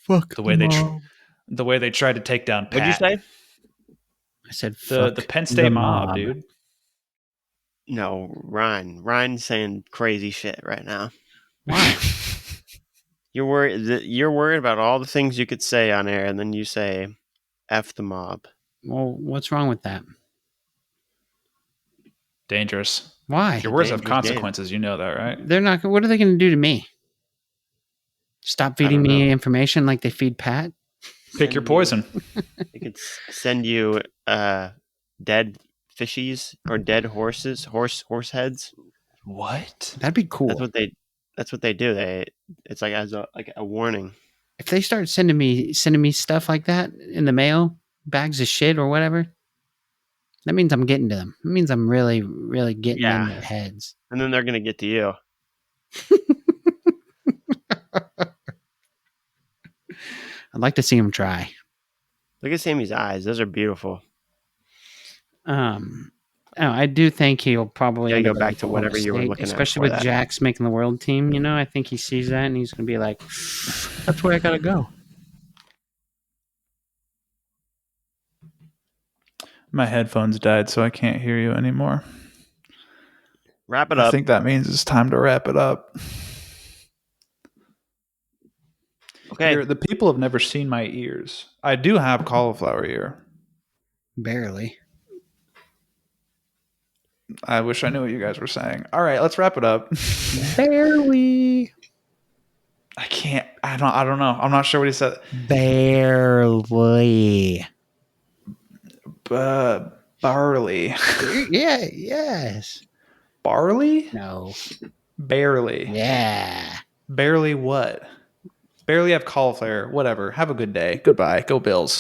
Fuck the way they tried to take down Pat. What'd you say? I said the Penn State mob, dude. No, Ryan's saying crazy shit right now. Why? You're worried about all the things you could say on air, and then you say F the mob. Well, what's wrong with that? Dangerous. Why? Your words have consequences. You know that, right? They're not. What are they going to do to me? Stop feeding me information like they feed Pat? Pick your poison. They could send you dead fishies or dead horse heads. What? That'd be cool. That's what they do. It's like as a warning. If they start sending me stuff like that in the mail, bags of shit or whatever, that means I'm getting to them. It means I'm really, really getting in their heads. And then they're gonna get to you. I'd like to see him try. Look at Sammy's eyes; those are beautiful. I do think he'll probably go back to whatever you were looking at, especially with Jax making the world team. I think he sees that and he's going to be like, "That's where I got to go." My headphones died, so I can't hear you anymore. Wrap it up. I think that means it's time to wrap it up. Okay. The people have never seen my ears. I do have cauliflower ear. Barely. I wish I knew what you guys were saying. All right, let's wrap it up. Barely. I can't. I don't know. I'm not sure what he said. Barely. Barley. Yeah. Yes. Barley? No. Barely. Yeah. Barely what? Barely have cauliflower. Whatever. Have a good day. Goodbye. Go Bills.